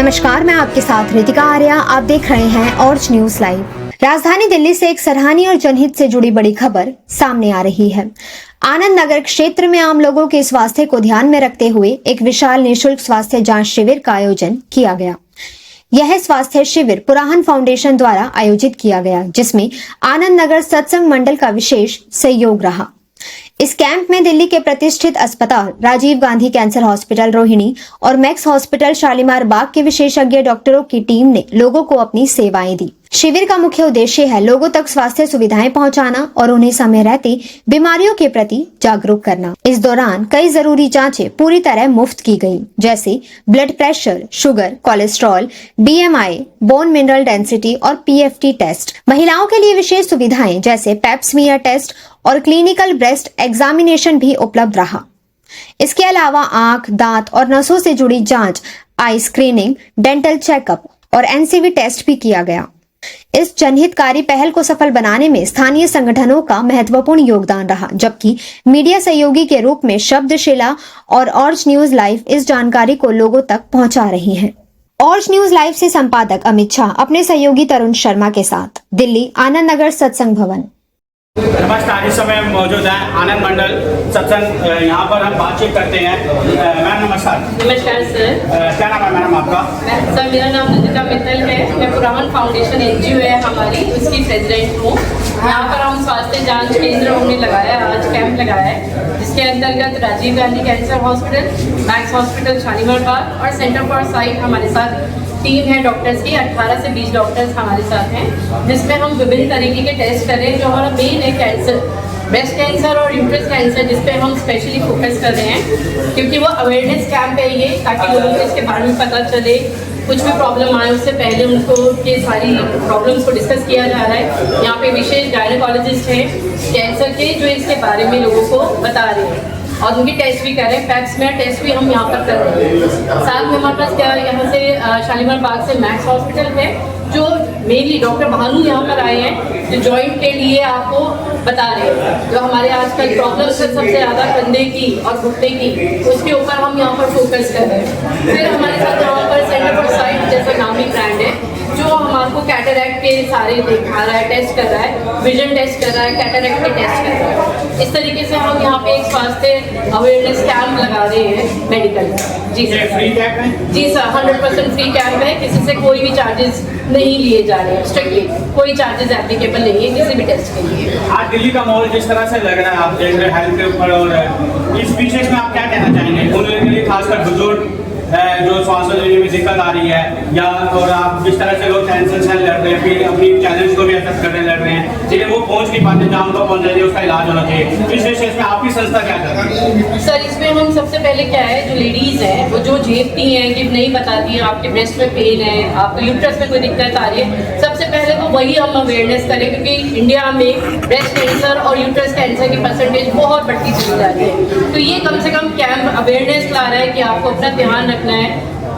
नमस्कार, मैं आपके साथ रितिका आर्या। आप देख रहे हैं ऑर्ज न्यूज लाइव। राजधानी दिल्ली से एक सराहनीय और जनहित से जुड़ी बड़ी खबर सामने आ रही है। आनंद नगर क्षेत्र में आम लोगों के स्वास्थ्य को ध्यान में रखते हुए एक विशाल निःशुल्क स्वास्थ्य जांच शिविर का आयोजन किया गया। यह स्वास्थ्य शिविर पुराहन फाउंडेशन द्वारा आयोजित किया गया, जिसमें आनंद नगर सत्संग मंडल का विशेष सहयोग रहा। इस कैंप में दिल्ली के प्रतिष्ठित अस्पताल राजीव गांधी कैंसर हॉस्पिटल रोहिणी और मैक्स हॉस्पिटल शालीमार बाग के विशेषज्ञ डॉक्टरों की टीम ने लोगों को अपनी सेवाएं दी। शिविर का मुख्य उद्देश्य है लोगों तक स्वास्थ्य सुविधाएं पहुंचाना और उन्हें समय रहते बीमारियों के प्रति जागरूक करना। इस दौरान कई जरूरी जांचें पूरी तरह मुफ्त की गई, जैसे blood pressure, sugar, cholesterol, BMI, bone mineral density और PFT टेस्ट। महिलाओं के लिए विशेष सुविधाएं जैसे पेप स्मीयर टेस्ट और क्लिनिकल ब्रेस्ट एग्जामिनेशन भी उपलब्ध रहा। इसके अलावा आंख, दांत और नसों से जुड़ी जांच, आई स्क्रीनिंग, डेंटल चेकअप और NCV टेस्ट भी किया गया। इस जनहितकारी पहल को सफल बनाने में स्थानीय संगठनों का महत्वपूर्ण योगदान रहा, जबकि मीडिया सहयोगी के रूप में शब्दशिला और ऑर्ज न्यूज लाइव इस जानकारी को लोगों तक पहुंचा रही हैं। ऑर्ज न्यूज लाइव से संपादक अमित शाह अपने सहयोगी तरुण शर्मा के साथ, दिल्ली, आनंद नगर सत्संग भवन। नमस्कार, इस समय मौजूद है आनंद मंडल सत्संग। यहाँ पर हम बातचीत करते हैं। मैम नमस्कार। नमस्कार सर। क्या नाम है मैडम आपका? सर मेरा नाम रितिका मित्तल है। मैं पुराहन फाउंडेशन NGO है हमारी, उसकी प्रेसिडेंट हूँ। यहाँ पर हम स्वास्थ्य जांच केंद्र हमने लगाया, आज कैंप लगाया है, जिसके अंतर्गत Rajiv Gandhi cancer hospital, Max hospital Shalimar Bagh और सेंटर फॉर साइट हमारे साथ टीम है डॉक्टर्स की। 18 से 20 डॉक्टर्स हमारे साथ हैं, जिसमें हम विभिन्न तरीके के टेस्ट कर रहे हैं। जो हमारा मेन है कैंसर, ब्रेस्ट कैंसर और यूट्रस कैंसर, जिस पे हम स्पेशली फोकस कर रहे हैं, क्योंकि वो अवेयरनेस कैंप है ये, ताकि लोगों को इसके बारे में पता चले। कुछ भी प्रॉब्लम आए उससे पहले उनको ये सारी प्रॉब्लम्स को डिस्कस किया जा रहा है। यहाँ पे विशेष गायनेकोलॉजिस्ट हैं कैंसर के, जो इसके बारे में लोगों को बता रहे हैं और उनकी टेस्ट भी कर रहे हैं। पेप स्मीयर टेस्ट भी हम यहाँ पर कर रहे हैं। साथ में हमारे पास क्या यहाँ से शालीमार बाग से मैक्स हॉस्पिटल है, जो मेनली डॉक्टर भानु यहाँ पर आए हैं, जो जॉइंट के लिए आपको बता रहे हैं। जो हमारे आजकल प्रॉब्लम्स है सबसे ज़्यादा कंधे की और घुटने की, उसके ऊपर हम यहाँ पर फोकस कर रहे हैं। फिर हमारे साथ यहाँ पर सेंटर फॉर साइट जैसा नामी ब्रांड है, जो हमारे को कैटरैक्ट के सारे दिखा रहा है, टेस्ट कर रहा है, विजन टेस्ट कर रहा है, कैटरैक्ट के टेस्ट कर रहा है। इस तरीके से हम यहाँ पे एक स्वास्थ्य अवेयरनेस कैंप लगा रहे हैं मेडिकल। जी सर, फ्री कैंप है? जी सर, 100% फ्री कैंप है। किसी से कोई भी चार्जेस नहीं लिए जा रहे हैं, स्ट्रिक्टली कोई चार्जेस एप्लीकेबल नहीं है किसी भी टेस्ट के लिए। आज दिल्ली का माहौल जिस तरह से लग रहा है, आप देख रहे हैं हेल्थ के ऊपर, और इस विशेष में आप क्या कहना चाहेंगे उन लोगों के लिए, खासकर बुजुर्ग जो श्वास लेने में दिक्कत आ रही है, या और आप जिस तरह से लोग टेंशन से लड़ रहे हैं, फिर अपनी चैलेंज को भी एक्सेप्ट करने लड़ रहे हैं, जिन्हें वो पहुंच नहीं पाते जहाँ उनको पहुंच जाए, उसका इलाज होना चाहिए। इस विशेष में आपकी संस्था क्या कर रही है? सर इसमें हम सबसे पहले क्या है, जो लेडीज हैं वो जो झेपती हैं कि नहीं बताती हैं आपके ब्रेस्ट में पेन है, आपको यूट्रस में कोई दिक्कत आ रही है, सबसे पहले तो वही हम अवेयरनेस करें, क्योंकि इंडिया में ब्रेस्ट कैंसर और यूट्रस कैंसर की परसेंटेज बहुत बढ़ती चली जा रही है। तो ये कम से कम कैंप अवेयरनेस ला रहा है कि आपको अपना ध्यान रखना है,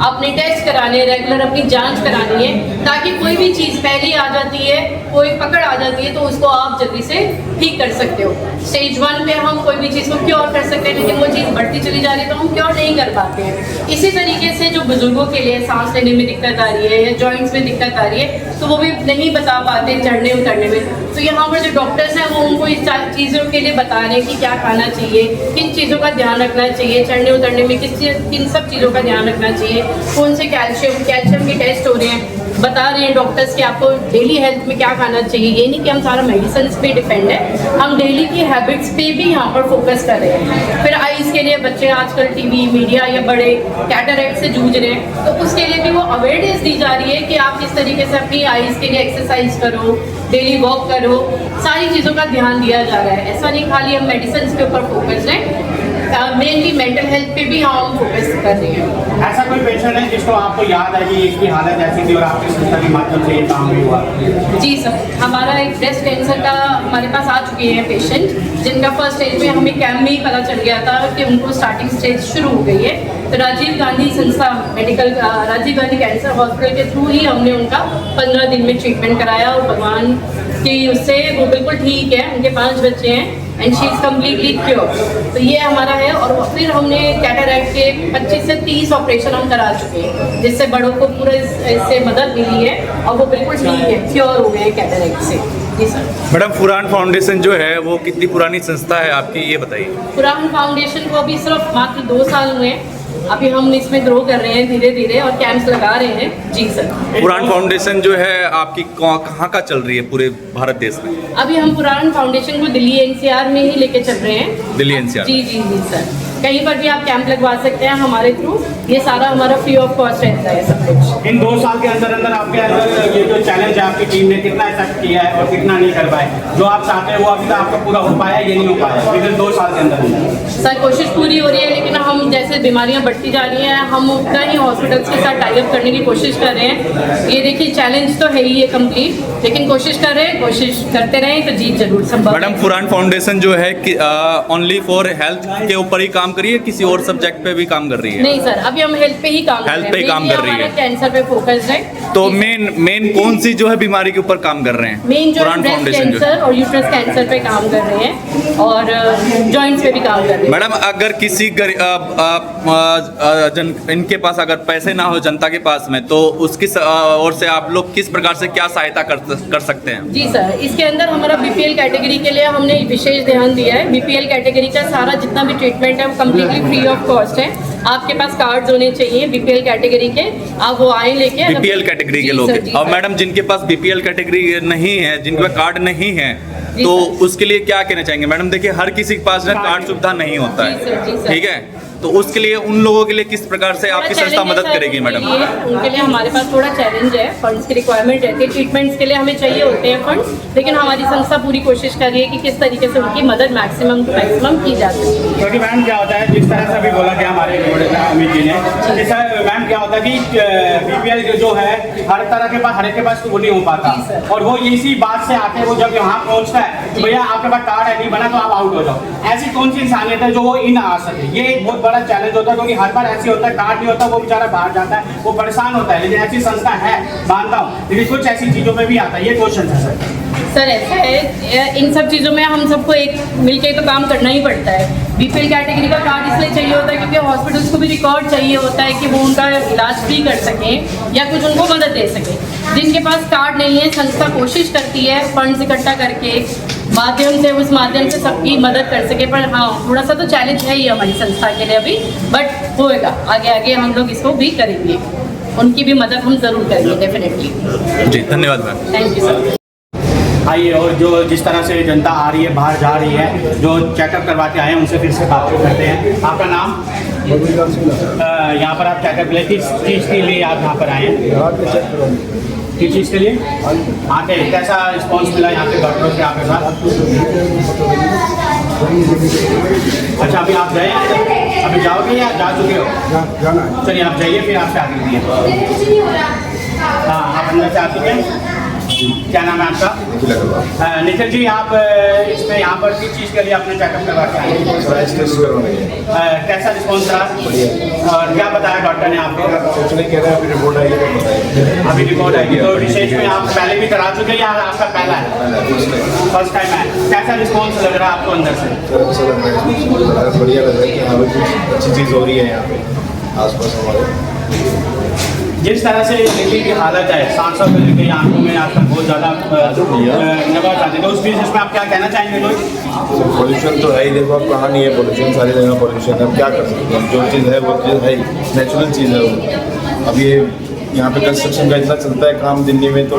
अपने टेस्ट कराने, रेगुलर अपनी जांच करानी है, ताकि कोई भी चीज़ पहले आ जाती है, कोई पकड़ आ जाती है, तो उसको आप जल्दी से ठीक कर सकते हो। स्टेज 1 पे हम कोई भी चीज़ को क्योर कर सकते हैं, लेकिन वो चीज़ बढ़ती चली जा रही है तो हम क्योर नहीं कर पाते हैं। इसी तरीके से जो बुजुर्गों के लिए सांस लेने में दिक्कत आ रही है या जॉइंट्स में दिक्कत आ रही है, तो वो भी नहीं बता पाते चढ़ने उतरने में, तो यहाँ पर जो डॉक्टर्स हैं वो उनको इस चीज़ों के लिए बता रहे हैं कि क्या खाना चाहिए, किन चीज़ों का ध्यान रखना चाहिए, चढ़ने उतरने में किन सब चीज़ों का ध्यान रखना चाहिए, कौन से कैल्शियम के टेस्ट हो रहे हैं, बता रहे हैं डॉक्टर्स कि आपको डेली हेल्थ में क्या खाना चाहिए। ये नहीं कि हम सारा मेडिसिन पे डिपेंड है, हम डेली की हैबिट्स पे भी यहाँ पर फोकस कर रहे हैं। फिर आईज के लिए बच्चे आजकल टीवी, मीडिया या बड़े कैटरैक्ट से जूझ रहे हैं, तो उसके लिए भी वो अवेयरनेस दी जा रही है कि आप किस तरीके से अपनी आईज के लिए एक्सरसाइज करो, डेली वॉक करो, सारी चीज़ों का ध्यान दिया जा रहा है। ऐसा नहीं खाली हम मेडिसिन के ऊपर फोकस है, मेनली मेंटल हेल्थ पे भी हम फोकस कर रहे हैं। ऐसा कोई पेशेंट है जिसको आपको याद है कि इसकी हालत ऐसी थी और आपकी संस्था के माध्यम से ये काम भी हुआ? जी सर, हमारा एक ब्रेस्ट कैंसर का हमारे पास आ चुके हैं पेशेंट, जिनका फर्स्ट स्टेज में हमें कैंप में ही पता चल गया था कि उनको स्टार्टिंग स्टेज शुरू हो गई है। तो राजीव गांधी संस्था medical, Rajiv Gandhi cancer hospital के थ्रू ही हमने उनका 15 दिन में ट्रीटमेंट कराया, और भगवान की उससे वो बिल्कुल ठीक है। उनके 5 बच्चे हैं, and she is completely cure. तो ये हमारा है। और फिर हमने कैटरैक्ट के 25 से 30 ऑपरेशन हम करा चुके हैं, जिससे बड़ों को पूरे इससे मदद मिली है और वो बिल्कुल ठीक है, क्योर हो गए कैटरैक्ट से। जी सर। मैडम, फुरान फाउंडेशन जो है वो कितनी पुरानी संस्था है आपकी, ये बताइए। फुरान फाउंडेशन को अभी सिर्फ मात्र 2 साल हुए हैं। अभी हम इसमें ग्रो कर रहे हैं धीरे धीरे और कैंप्स लगा रहे हैं। जी सर। फुरान फाउंडेशन जो है आपकी कहाँ का चल रही है पूरे भारत देश में? अभी हम फुरान फाउंडेशन को दिल्ली एनसीआर में ही लेके चल रहे हैं। दिल्ली एनसीआर? जी जी जी सर। कहीं पर भी आप कैंप लगवा सकते हैं हमारे थ्रू। ये सारा हमारा फ्री ऑफ कॉस्ट रहता है सब कुछ। इन 2 साल के अंदर अंदर आपके अंदर ये जो चैलेंज है आपकी टीम ने कितना इफेक्ट किया है और कितना नहीं कर पाए? जो आप चाहते हैं वो अभी तक आपका पूरा हो पाया, ये नहीं हो पाया विदिन 2 साल के अंदर? सर कोशिश पूरी हो रही है, लेकिन हम जैसे बीमारियां बढ़ती जा रही हैं, हम उतना ही हॉस्पिटल्स के साथ टाई अप करने की कोशिश कर रहे हैं। ये देखिए चैलेंज तो है ही ये कंप्लीट, लेकिन कोशिश कर रहे हैं, कोशिश करते रहें तो जीत जरूर संभव है। मैडम, फुरान फाउंडेशन जो है ओनली फॉर हेल्थ के ऊपर ही काम करिए, किसी और सब्जेक्ट पे भी काम कर रही है? नहीं सर, अभी हम हेल्थ पे ही काम कर रहे हैं। हेल्थ पे ही काम कर रही है। कैंसर पे फोकस है। तो मेन कौन सी जो है बीमारी के ऊपर काम कर रहे हैं? मेन जो फुरान ब्रेस्ट फाउंडेशन जो कैंसर और यूट्रस कैंसर पे काम कर रहे हैं और जॉइंट्स पे भी काम कर रहे हैं। मैडम, अगर किसी इनके पास अगर पैसे ना हो जनता के पास में, तो उसकी ओर से आप लोग किस प्रकार से क्या सहायता कर सकते हैं? जी सर, इसके अंदर हमारा बीपीएल कैटेगरी के लिए हमने विशेष ध्यान दिया है। बीपीएल कैटेगरी का सारा जितना भी ट्रीटमेंट है वो कम्प्लीटली फ्री ऑफ कॉस्ट है। आपके पास कार्ड होने चाहिए बीपीएल कैटेगरी के, आप वो आए लेके। बीपीएल कैटेगरी के लोग, और मैडम जिनके पास बीपीएल कैटेगरी नहीं है, जिनके पास कार्ड नहीं है, तो उसके लिए क्या कहना चाहेंगे? मैडम देखिए, हर किसी के पास ना कार्ड सुविधा नहीं होता है, ठीक है? तो उसके लिए उन लोगों के लिए किस प्रकार से आपकी संस्था मदद करेगी मैडम? उनके लिए हमारे पास थोड़ा चैलेंज है, फंड्स की रिक्वायरमेंट रहती है। ट्रीटमेंट्स के लिए हमें चाहिए होते हैं फंड्स, लेकिन हमारी संस्था पूरी कोशिश कर रही है कि किस तरीके से उनकी मदद मैक्सिमम टू मैक्सिमम की जा सकती है। क्योंकि मैम क्या होता है, जिस तरह से अभी बोला गया हमारे अमित जी ने, जैसा मैम क्या होता है कि बीपीएल जो है हर तरह के पास, हर एक के पास वो नहीं हो पाता, और वो इसी बात से आते हैं, वो जब यहाँ पहुँचता है तो भैया आपके पास कार्ड है नहीं बना तो आप आउट हो जाओ। ऐसी कौन सी इंसानियत है जो वो इन आ सके? ये एक बहुत बड़ा चैलेंज होता है, क्योंकि हर बार ऐसे होता है कार्ड नहीं होता, वो बेचारा बाहर जाता है, वो परेशान होता है। लेकिन ऐसी संस्था है, मानता हूँ, लेकिन कुछ ऐसी चीजों में भी आता है। ये क्वेश्चन है सर। ऐसा है, इन सब चीज़ों में हम सबको एक मिलके तो काम करना ही पड़ता है। बीपीएल कैटेगरी का कार्ड इसलिए चाहिए होता है क्योंकि हॉस्पिटल्स को भी रिकॉर्ड चाहिए होता है कि वो उनका इलाज फ्री कर सकें या कुछ उनको मदद दे सकें। जिनके पास कार्ड नहीं है, संस्था कोशिश करती है फंड्स इकट्ठा करके माध्यम से, उस माध्यम से सबकी मदद कर सके। पर हाँ, थोड़ा सा तो चैलेंज है ही हमारी संस्था के लिए अभी, बट होएगा। आगे आगे हम लोग इसको भी करेंगे, उनकी भी मदद हम जरूर करेंगे डेफिनेटली। जी धन्यवाद मैम। Thank you sir. आइए, और जो जिस तरह से जनता आ रही है, बाहर जा रही है, जो चेकअप करवा के आए हैं, उनसे फिर से बातचीत करते हैं। आपका नाम? यहाँ पर आप चेकअप के लिए किस चीज़ के लिए आप यहाँ पर आए हैं? किस चीज़ के लिए आते हैं? कैसा रिस्पॉन्स मिला यहाँ पे डॉक्टरों से आपके साथ? अच्छा, अभी आप गए हैं? अभी जाओगे या जा चुके हो? चलिए आप जाइए, फिर आपसे आगे दिए। हाँ, आप अंदर से आ चुके हैं। क्या नाम है आपका? निखिल जी, आप इसमें यहाँ पर किस चीज़ के लिए आपने चेकअप करवा के आए? कैसा रिस्पॉन्स रहा और क्या बताया डॉक्टर ने आपको? कह रहे हैं अभी रिपोर्ट आएगी। अभी रिपोर्ट आएगी। तो विशेष में आप पहले भी करा चुके हैं या आपका पहला है? फर्स्ट टाइम है। कैसा रिस्पॉन्स लग रहा है आपको अंदर से? बढ़िया लग रहा है कि हाँ कुछ अच्छी चीज़ हो रही है यहाँ पे आसपास हमारे। जिस तरह से दिल्ली की हालत है, सांसद को लेकर आंखों में आजकल बहुत ज़्यादा नवाज आते हैं, तो उस बिजनेस में आप क्या कहना चाहेंगे? लोग पोल्यूशन तो है ही, देखो आप कहाँ नहीं है पोल्यूशन, सारी जगह पोल्यूशन है। अब क्या कर सकते हैं, जो चीज़ है वो चीज़ है ही, नेचुरल चीज़ है वो। अब ये यहाँ पे कंस्ट्रक्शन का इतना चलता है काम दिल्ली में, तो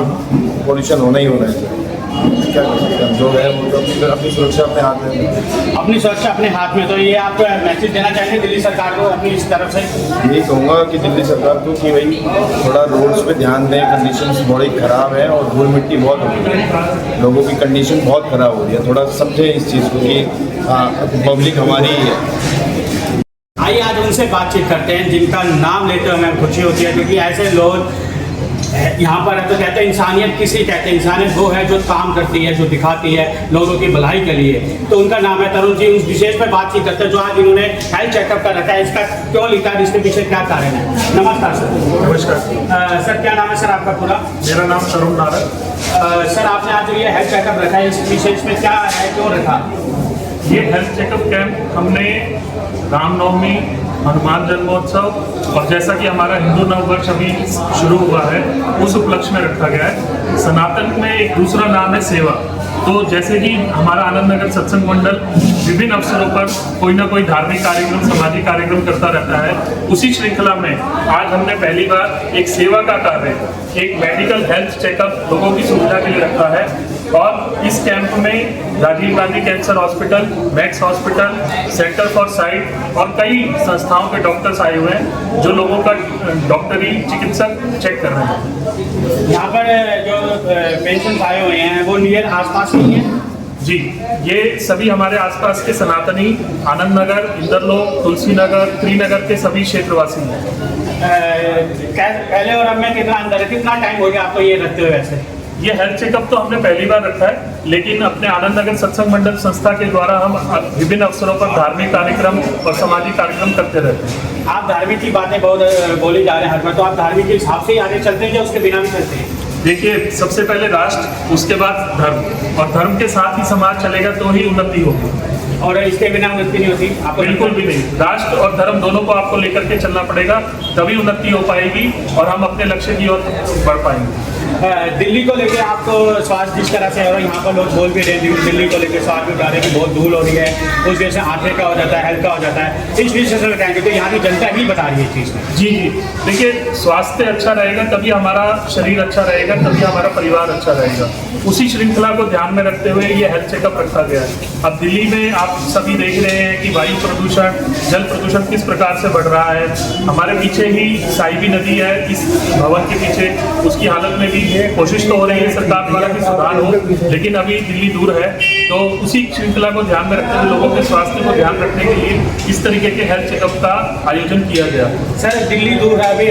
पोल्यूशन होना ही होना है। क्या कर सकते हैं, जो है वो तो अपनी सुरक्षा अपने हाथ में। अपनी सुरक्षा अपने हाथ में। तो ये आप मैसेज देना चाहेंगे दिल्ली सरकार को अपनी इस तरफ से? यही कहूँगा कि दिल्ली सरकार को कि भाई थोड़ा रोड्स पे ध्यान दें, कंडीशंस बड़ी ख़राब है और धूल मिट्टी बहुत हो रही है, लोगों की कंडीशन बहुत ख़राब हो रही है। थोड़ा समझें इस चीज़ को कि पब्लिक हमारी ही है। आइए आज उनसे बातचीत करते हैं जिनका नाम लेते हुए हमें खुशी होती है, क्योंकि ऐसे लोग यहाँ पर तो कहते हैं इंसानियत किसी कहते हैं, इंसानियत वो है जो काम करती है, जो दिखाती है लोगों की भलाई के लिए। तो उनका नाम है तरुण जी। उस विशेष पर बातचीत करते हैं जो आज इन्होंने हेल्थ चेकअप कर रखा है। इसका क्यों लिखा है, इसके पीछे क्या कारण है? नमस्कार सर। नमस्कार सर, क्या नाम है सर आपका पूरा? मेरा नाम तरुण नारद। सर, आपने आज जो ये हेल्थ चेकअप रखा है, इस विशेष में क्या है, क्यों रखा? ये हेल्थ चेकअप कैंप हमने रामनवमी, हनुमान जन्मोत्सव और जैसा कि हमारा हिंदू नववर्ष अभी शुरू हुआ है उस उपलक्ष्य में रखा गया है। सनातन में एक दूसरा नाम है सेवा। तो जैसे कि हमारा आनंद नगर सत्संग मंडल विभिन्न अवसरों पर कोई ना कोई धार्मिक कार्यक्रम, सामाजिक कार्यक्रम करता रहता है, उसी श्रृंखला में आज हमने पहली बार एक सेवा का कार्य, एक मेडिकल हेल्थ चेकअप लोगों की सुविधा के लिए रखा है। और इस कैंप में Rajiv Gandhi cancer hospital, Max hospital, centre for sight और कई संस्थाओं के डॉक्टर्स आए हुए हैं जो लोगों का डॉक्टरी चिकित्सक चेक कर रहे हैं। यहाँ पर जो पेशेंट्स आए हुए हैं वो नियर आसपास ही हैं? जी, ये सभी हमारे आसपास के सनातनी, आनंद नगर, इंदरलोक, तुलसी नगर, त्रिनगर के सभी क्षेत्रवासी हैं। पहले और अब में कितना अंदर है, कितना टाइम हो गया आपको ये रखते हुए? वैसे ये हेल्थ चेकअप तो हमने पहली बार रखा है, लेकिन अपने आनंद नगर सत्संग मंडल संस्था के द्वारा हम विभिन्न अवसरों पर धार्मिक कार्यक्रम और सामाजिक कार्यक्रम करते रहते हैं। आप धार्मिक की बातें बहुत बोली जा रहे हैं हर बार, तो आप धार्मिक के हिसाब से ही आगे चलते हैं या उसके बिना भी चलते हैं? देखिए, सबसे पहले राष्ट्र, उसके बाद धर्म, और धर्म के साथ ही समाज चलेगा तो ही उन्नति होगी, और इसके बिना उन्नति नहीं होती? आपको बिल्कुल भी नहीं। राष्ट्र और धर्म दोनों को आपको लेकर के चलना पड़ेगा, तभी उन्नति हो पाएगी और हम अपने लक्ष्य की ओर बढ़ पाएंगे। दिल्ली को लेकर आपको स्वास्थ्य जिस तरह से है, यहाँ पर लोग बोल भी रहे हैं दिल्ली को लेकर स्वास्थ्य उठा रहे हैं कि बहुत धूल हो रही है, उस वजह से आंखें का हो जाता है, हेल्थ का हो जाता है, इस विषय से बताएंगे तो यहाँ की जनता ही बता रही है इस चीज़ में। जी जी, देखिए, स्वास्थ्य अच्छा रहेगा तभी हमारा शरीर अच्छा रहेगा, तभी हमारा परिवार अच्छा रहेगा। उसी श्रृंखला को ध्यान में रखते हुए ये हेल्थ चेकअप रखा गया है। अब दिल्ली में आप सभी देख रहे हैं कि वायु प्रदूषण, जल प्रदूषण किस प्रकार से बढ़ रहा है। हमारे पीछे ही साइबी नदी है, इस भवन के पीछे, उसकी हालत में भी कोशिश तो हो रही है सरकार द्वारा कि सुधार हो, लेकिन अभी दिल्ली दूर है। तो उसी श्रृंखला को ध्यान में रखते हुए लोगों के स्वास्थ्य को ध्यान रखने के लिए इस तरीके के हेल्थ चेकअप का आयोजन किया गया। सर, दिल्ली दूर है, अभी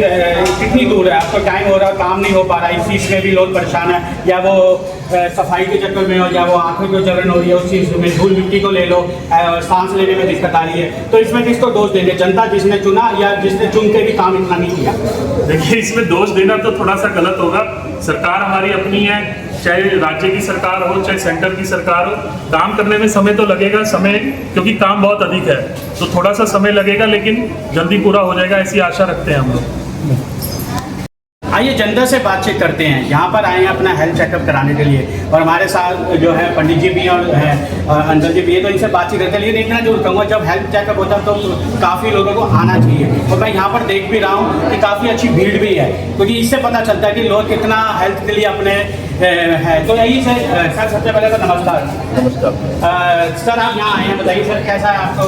कितनी दूर है? आपको टाइम हो रहा है, काम नहीं हो पा रहा है, इस चीज़ में भी लोग परेशान है, या वो सफाई के चक्कर में हो, या वो आंखों की जलन हो रही है, उस चीज़ में धूल मिट्टी को ले लो, सांस लेने में दिक्कत आ रही है, तो इसमें किसको दोष देंगे? जनता जिसने चुना या जिसने चुन के भी काम इतना नहीं किया? देखिए, इसमें दोष देना तो थोड़ा सा गलत होगा। सरकार हमारी अपनी है, चाहे राज्य की सरकार हो चाहे सेंटर की सरकार हो, काम करने में समय तो लगेगा, समय, क्योंकि काम बहुत अधिक है तो थोड़ा सा समय लगेगा, लेकिन जल्दी पूरा हो जाएगा ऐसी आशा रखते हैं हम लोग। आइए जनता से बातचीत करते हैं। यहाँ पर आए हैं अपना हेल्थ चेकअप कराने के लिए, और हमारे साथ जो है पंडित जी भी हैं और अंकल जी भी हैं, तो इनसे बातचीत करते हैं। लेकिन इतना जरूर कहूँगा, जब हेल्थ चेकअप होता है तो काफ़ी लोगों को आना चाहिए, और मैं यहाँ पर देख भी रहा हूँ कि काफ़ी अच्छी भीड़ भी है, क्योंकि इससे पता चलता है कि लोग कितना हेल्थ के लिए अपने है। तो यही सर सबसे पहले तो नमस्कार। नमस्कार। सर, आप यहाँ आए हैं, बताइए सर कैसा है आपको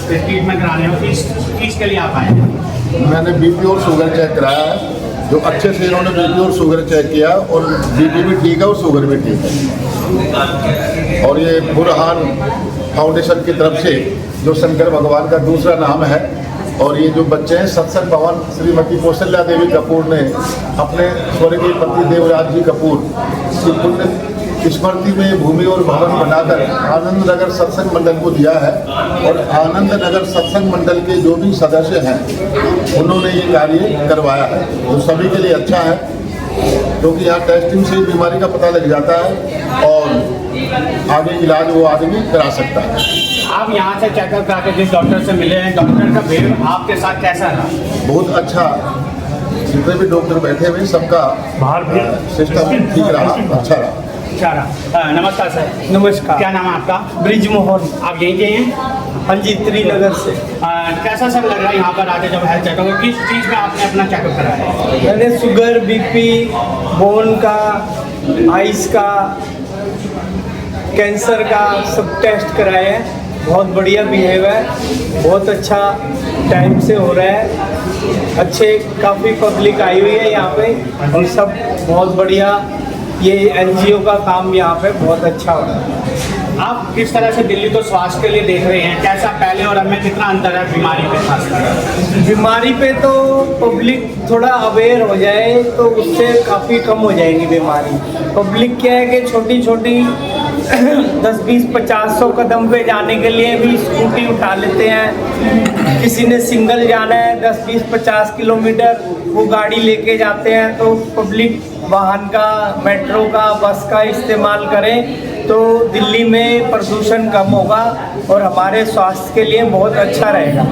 ट्रीटमेंट कराने में, किस चीज़ के लिए आप आए हैं? मैंने बीपी और शुगर चेक कराया है, जो अच्छे से इन्होंने बीपी और शुगर चेक किया, और बीपी भी ठीक है और शुगर भी ठीक है। और ये बुरहान फाउंडेशन की तरफ से, जो शंकर भगवान का दूसरा नाम है, और ये जो बच्चे हैं सत्संग भवन श्रीमती कौशल्या देवी कपूर ने अपने स्वर्गीय पति देवराज जी कपूर की पुण्य स्मृति में भूमि और भवन बनाकर आनंद नगर सत्संग मंडल को दिया है। और आनंद नगर सत्संग मंडल के जो भी सदस्य हैं उन्होंने ये कार्य करवाया है, जो सभी के लिए अच्छा है, क्योंकि यहाँ टेस्टिंग से बीमारी का पता लग जाता है और आगे इलाज वो आदमी करा सकता है। आप यहाँ से चेकअप करा के जिस डॉक्टर से मिले हैं, डॉक्टर का बिहेव आपके साथ कैसा रहा? बहुत अच्छा, जितने भी डॉक्टर बैठे हुए सबका सिस्टम ठीक रहा, अच्छा रहा। नमस्कार सर। नमस्कार। क्या नाम है आपका? ब्रिजमोहन। आप यहीं के हैं? हाँ जी, त्रिनगर से। कैसा सर लग रहा है यहाँ पर आके जब हेल्थ चेकअप? किस चीज़ में आपने अपना चेकअप कराया है? मैंने शुगर, बीपी, बोन का, आइस का, कैंसर का सब टेस्ट कराए हैं। बहुत बढ़िया बिहेव है, बहुत अच्छा टाइम से हो रहा है, अच्छे काफ़ी पब्लिक आई हुई है यहाँ पे, और सब बहुत बढ़िया। ये एनजीओ का काम यहाँ पे बहुत अच्छा हो रहा है। आप किस तरह से दिल्ली को स्वास्थ्य के लिए देख रहे हैं? कैसा पहले और अब में कितना अंतर है बीमारी पे? खास बीमारी पे तो पब्लिक थोड़ा अवेयर हो जाए तो उससे काफ़ी कम हो जाएगी बीमारी। पब्लिक क्या है कि छोटी छोटी 10, 20, 50, 100 कदम पे जाने के लिए भी स्कूटी उठा लेते हैं। किसी ने सिंगल जाना है 10, 20, 50 किलोमीटर, वो गाड़ी लेके जाते हैं। तो पब्लिक वाहन का, मेट्रो का, बस का इस्तेमाल करें तो दिल्ली में प्रदूषण कम होगा और हमारे स्वास्थ्य के लिए बहुत अच्छा रहेगा।